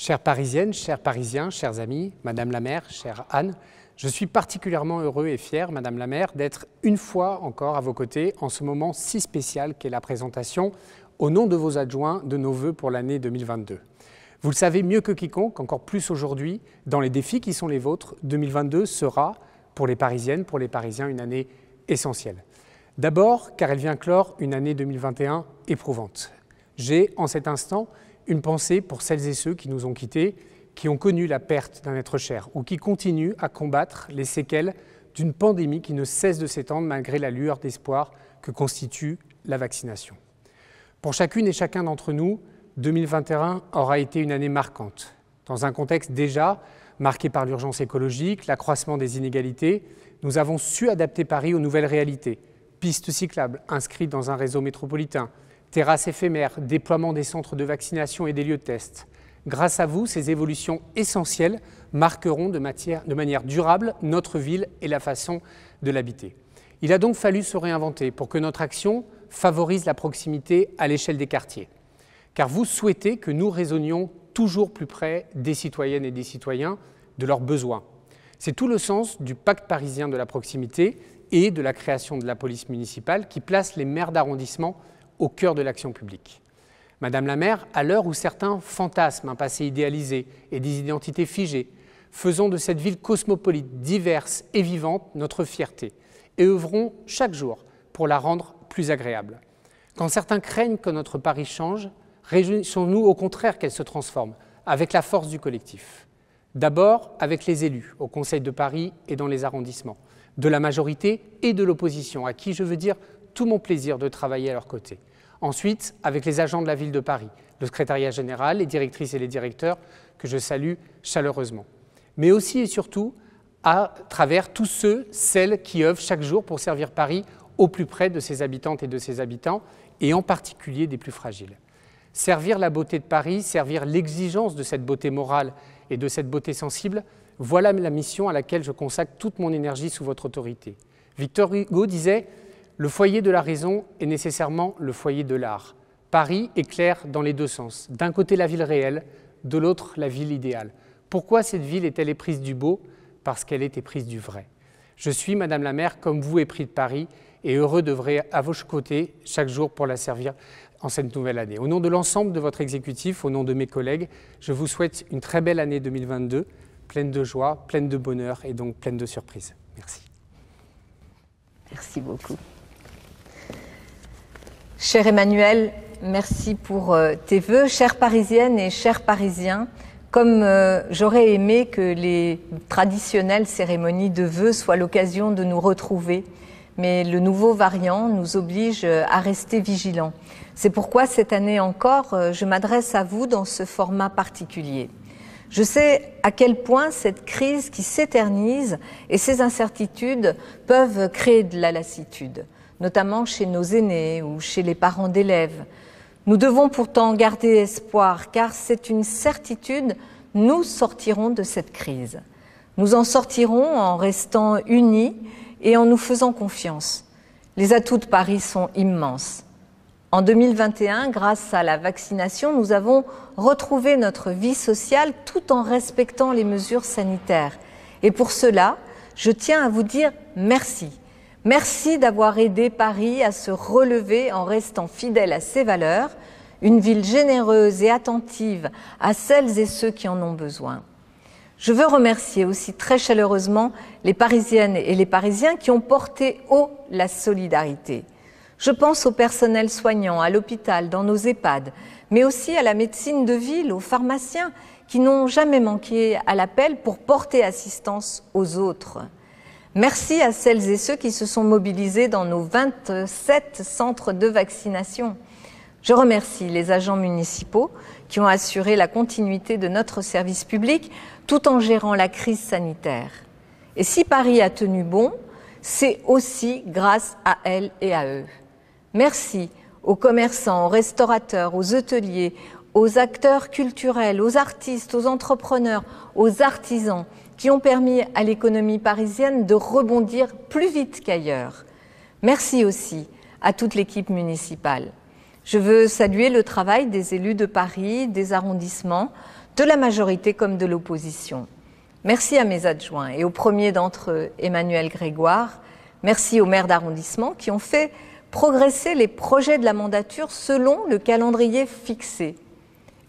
Chères Parisiennes, chers Parisiens, chers amis, Madame la maire, chère Anne, je suis particulièrement heureux et fier, Madame la maire, d'être une fois encore à vos côtés en ce moment si spécial qu'est la présentation, au nom de vos adjoints, de nos vœux pour l'année 2022. Vous le savez mieux que quiconque, encore plus aujourd'hui, dans les défis qui sont les vôtres, 2022 sera, pour les Parisiennes, pour les Parisiens, une année essentielle. D'abord, car elle vient clore une année 2021 éprouvante. J'ai, en cet instant, une pensée pour celles et ceux qui nous ont quittés, qui ont connu la perte d'un être cher ou qui continuent à combattre les séquelles d'une pandémie qui ne cesse de s'étendre malgré la lueur d'espoir que constitue la vaccination. Pour chacune et chacun d'entre nous, 2021 aura été une année marquante, dans un contexte déjà marqué par l'urgence écologique, l'accroissement des inégalités. Nous avons su adapter Paris aux nouvelles réalités, pistes cyclables inscrites dans un réseau métropolitain, terrasses éphémères, déploiement des centres de vaccination et des lieux de test. Grâce à vous, ces évolutions essentielles marqueront de manière durable notre ville et la façon de l'habiter. Il a donc fallu se réinventer pour que notre action favorise la proximité à l'échelle des quartiers. Car vous souhaitez que nous raisonnions toujours plus près des citoyennes et des citoyens, de leurs besoins. C'est tout le sens du pacte parisien de la proximité et de la création de la police municipale qui place les maires d'arrondissement au cœur de l'action publique. Madame la maire, à l'heure où certains fantasment un passé idéalisé et des identités figées, faisons de cette ville cosmopolite, diverse et vivante notre fierté et œuvrons chaque jour pour la rendre plus agréable. Quand certains craignent que notre Paris change, réjouissons-nous au contraire qu'elle se transforme avec la force du collectif. D'abord avec les élus au Conseil de Paris et dans les arrondissements, de la majorité et de l'opposition, à qui je veux dire tout mon plaisir de travailler à leur côté. Ensuite, avec les agents de la ville de Paris, le secrétariat général, les directrices et les directeurs, que je salue chaleureusement. Mais aussi et surtout à travers tous ceux, celles qui œuvrent chaque jour pour servir Paris au plus près de ses habitantes et de ses habitants, et en particulier des plus fragiles. Servir la beauté de Paris, servir l'exigence de cette beauté morale et de cette beauté sensible, voilà la mission à laquelle je consacre toute mon énergie sous votre autorité. Victor Hugo disait « Le foyer de la raison est nécessairement le foyer de l'art. Paris éclaire dans les deux sens. D'un côté la ville réelle, de l'autre la ville idéale. Pourquoi cette ville est-elle éprise du beau? Parce qu'elle est éprise du vrai. Je suis, Madame la maire, comme vous, épris de Paris et heureux d'œuvrer à vos côtés chaque jour pour la servir en cette nouvelle année. Au nom de l'ensemble de votre exécutif, au nom de mes collègues, je vous souhaite une très belle année 2022, pleine de joie, pleine de bonheur et donc pleine de surprises. Merci. Merci beaucoup. Cher Emmanuel, merci pour tes vœux. Chères Parisiennes et chers Parisiens, comme j'aurais aimé que les traditionnelles cérémonies de vœux soient l'occasion de nous retrouver, mais le nouveau variant nous oblige à rester vigilants. C'est pourquoi cette année encore, je m'adresse à vous dans ce format particulier. Je sais à quel point cette crise qui s'éternise et ces incertitudes peuvent créer de la lassitude, notamment chez nos aînés ou chez les parents d'élèves. Nous devons pourtant garder espoir, car c'est une certitude, nous sortirons de cette crise. Nous en sortirons en restant unis et en nous faisant confiance. Les atouts de Paris sont immenses. En 2021, grâce à la vaccination, nous avons retrouvé notre vie sociale tout en respectant les mesures sanitaires. Et pour cela, je tiens à vous dire merci. Merci d'avoir aidé Paris à se relever en restant fidèle à ses valeurs, une ville généreuse et attentive à celles et ceux qui en ont besoin. Je veux remercier aussi très chaleureusement les Parisiennes et les Parisiens qui ont porté haut la solidarité. Je pense au personnel soignant, à l'hôpital, dans nos EHPAD, mais aussi à la médecine de ville, aux pharmaciens qui n'ont jamais manqué à l'appel pour porter assistance aux autres. Merci à celles et ceux qui se sont mobilisés dans nos 27 centres de vaccination. Je remercie les agents municipaux qui ont assuré la continuité de notre service public tout en gérant la crise sanitaire. Et si Paris a tenu bon, c'est aussi grâce à elles et à eux. Merci aux commerçants, aux restaurateurs, aux hôteliers, aux acteurs culturels, aux artistes, aux entrepreneurs, aux artisans qui ont permis à l'économie parisienne de rebondir plus vite qu'ailleurs. Merci aussi à toute l'équipe municipale. Je veux saluer le travail des élus de Paris, des arrondissements, de la majorité comme de l'opposition. Merci à mes adjoints et au premier d'entre eux, Emmanuel Grégoire. Merci aux maires d'arrondissement qui ont fait progresser les projets de la mandature selon le calendrier fixé.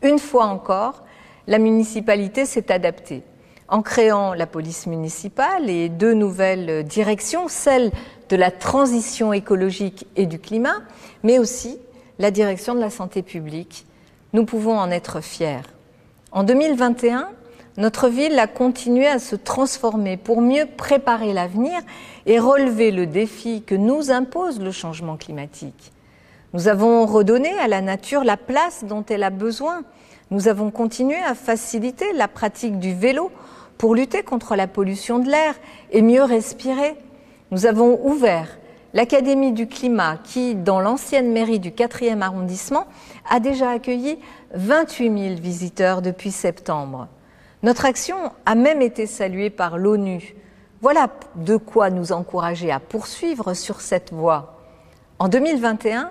Une fois encore, la municipalité s'est adaptée en créant la police municipale et 2 nouvelles directions, celle de la transition écologique et du climat, mais aussi la direction de la santé publique. Nous pouvons en être fiers. En 2021, notre ville a continué à se transformer pour mieux préparer l'avenir et relever le défi que nous impose le changement climatique. Nous avons redonné à la nature la place dont elle a besoin. Nous avons continué à faciliter la pratique du vélo pour lutter contre la pollution de l'air et mieux respirer. Nous avons ouvert l'Académie du climat qui, dans l'ancienne mairie du 4e arrondissement, a déjà accueilli 28 000 visiteurs depuis septembre. Notre action a même été saluée par l'ONU. Voilà de quoi nous encourager à poursuivre sur cette voie. En 2021,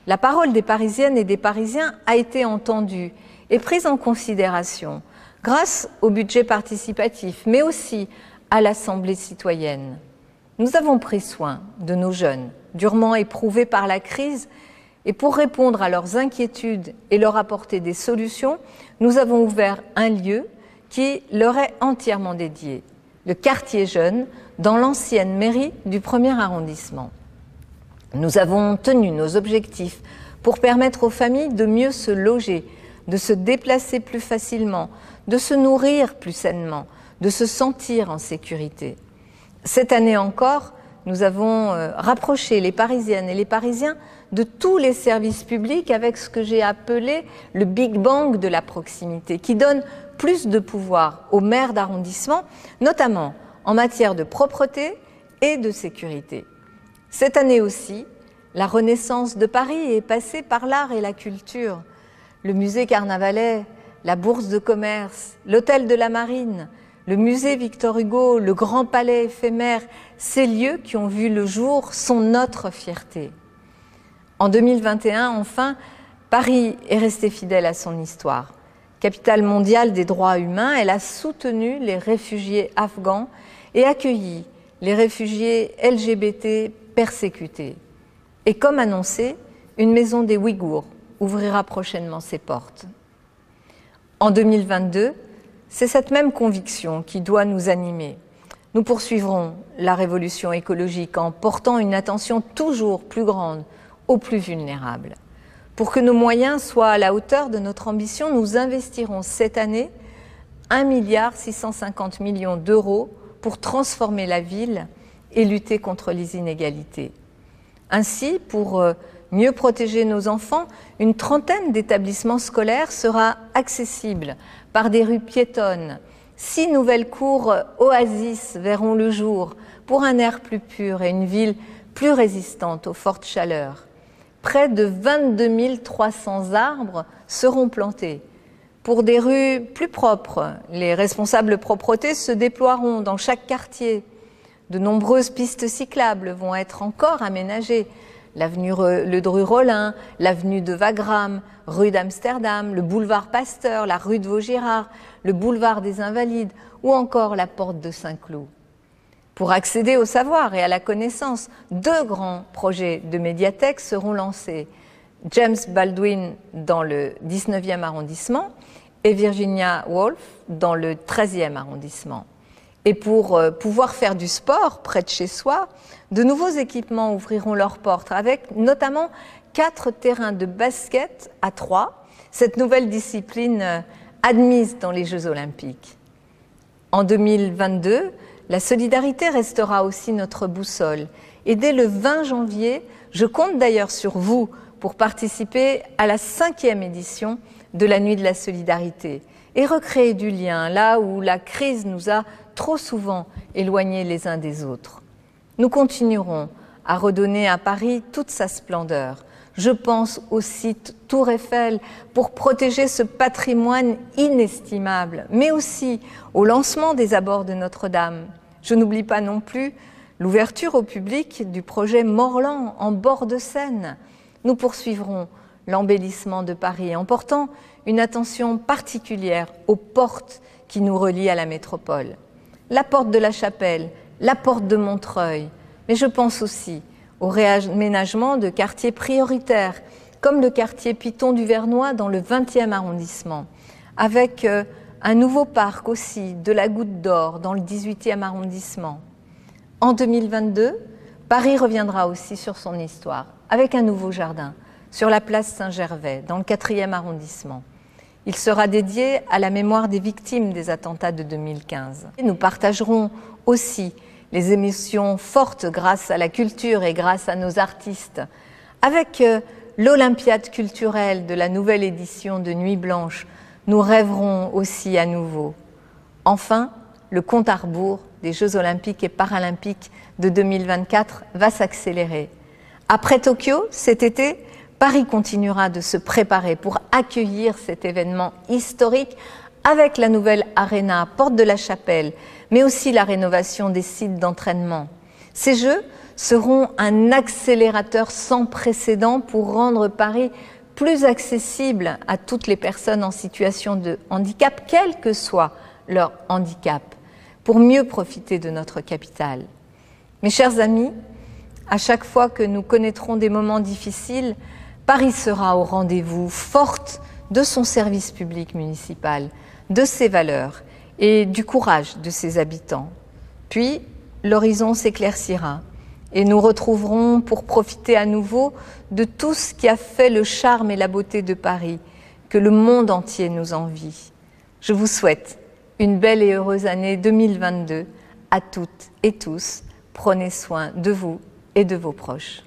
la parole des Parisiennes et des Parisiens a été entendue et prise en considération grâce au budget participatif, mais aussi à l'Assemblée citoyenne. Nous avons pris soin de nos jeunes, durement éprouvés par la crise, et pour répondre à leurs inquiétudes et leur apporter des solutions, nous avons ouvert un lieu qui leur est entièrement dédié, le quartier jeune, dans l'ancienne mairie du 1er arrondissement. Nous avons tenu nos objectifs pour permettre aux familles de mieux se loger, de se déplacer plus facilement, de se nourrir plus sainement, de se sentir en sécurité. Cette année encore, nous avons rapproché les Parisiennes et les Parisiens de tous les services publics avec ce que j'ai appelé le Big Bang de la proximité, qui donne plus de pouvoir aux maires d'arrondissement, notamment en matière de propreté et de sécurité. Cette année aussi, la renaissance de Paris est passée par l'art et la culture. Le musée Carnavalet, la Bourse de commerce, l'Hôtel de la Marine, le musée Victor Hugo, le Grand Palais éphémère, ces lieux qui ont vu le jour sont notre fierté. En 2021, enfin, Paris est resté fidèle à son histoire. Capitale mondiale des droits humains, elle a soutenu les réfugiés afghans et accueilli les réfugiés LGBT persécutés. Et comme annoncé, une maison des Ouïghours ouvrira prochainement ses portes. En 2022, c'est cette même conviction qui doit nous animer. Nous poursuivrons la révolution écologique en portant une attention toujours plus grande aux plus vulnérables. Pour que nos moyens soient à la hauteur de notre ambition, nous investirons cette année 1,650 milliard d'euros pour transformer la ville et lutter contre les inégalités. Ainsi, pour mieux protéger nos enfants, une trentaine d'établissements scolaires sera accessible par des rues piétonnes. 6 nouvelles cours oasis verront le jour pour un air plus pur et une ville plus résistante aux fortes chaleurs. Près de 22 300 arbres seront plantés. Pour des rues plus propres, les responsables propreté se déploieront dans chaque quartier. De nombreuses pistes cyclables vont être encore aménagées. L'avenue Ledru-Rollin, l'avenue de Wagram, rue d'Amsterdam, le boulevard Pasteur, la rue de Vaugirard, le boulevard des Invalides ou encore la porte de Saint-Cloud. Pour accéder au savoir et à la connaissance, 2 grands projets de médiathèque seront lancés. James Baldwin dans le 19e arrondissement et Virginia Woolf dans le 13e arrondissement. Et pour pouvoir faire du sport près de chez soi, de nouveaux équipements ouvriront leurs portes avec notamment 4 terrains de basket à 3, cette nouvelle discipline admise dans les Jeux Olympiques. En 2022, la solidarité restera aussi notre boussole. Et dès le 20 janvier, je compte d'ailleurs sur vous pour participer à la 5e édition de la Nuit de la Solidarité et recréer du lien là où la crise nous a trop souvent éloignés les uns des autres. Nous continuerons à redonner à Paris toute sa splendeur. Je pense au site Tour Eiffel pour protéger ce patrimoine inestimable, mais aussi au lancement des abords de Notre-Dame. Je n'oublie pas non plus l'ouverture au public du projet Morland en bord de Seine. Nous poursuivrons l'embellissement de Paris en portant une attention particulière aux portes qui nous relient à la métropole. La porte de la Chapelle, la porte de Montreuil, mais je pense aussi au réaménagement de quartiers prioritaires, comme le quartier Piton du Vernois dans le 20e arrondissement, avec un nouveau parc aussi de la Goutte d'Or dans le 18e arrondissement. En 2022, Paris reviendra aussi sur son histoire, avec un nouveau jardin sur la place Saint-Gervais, dans le 4e arrondissement. Il sera dédié à la mémoire des victimes des attentats de 2015. Nous partagerons aussi les émotions fortes grâce à la culture et grâce à nos artistes, avec l'Olympiade culturelle de la nouvelle édition de Nuit Blanche. Nous rêverons aussi à nouveau. Enfin, le compte à rebours des Jeux olympiques et paralympiques de 2024 va s'accélérer. Après Tokyo, cet été, Paris continuera de se préparer pour accueillir cet événement historique avec la nouvelle Arena, Porte de la Chapelle, mais aussi la rénovation des sites d'entraînement. Ces Jeux seront un accélérateur sans précédent pour rendre Paris plus accessible à toutes les personnes en situation de handicap, quel que soit leur handicap, pour mieux profiter de notre capitale. Mes chers amis, à chaque fois que nous connaîtrons des moments difficiles, Paris sera au rendez-vous, forte de son service public municipal, de ses valeurs et du courage de ses habitants. Puis, l'horizon s'éclaircira et nous retrouverons pour profiter à nouveau de tout ce qui a fait le charme et la beauté de Paris, que le monde entier nous envie. Je vous souhaite une belle et heureuse année 2022 à toutes et tous. Prenez soin de vous et de vos proches.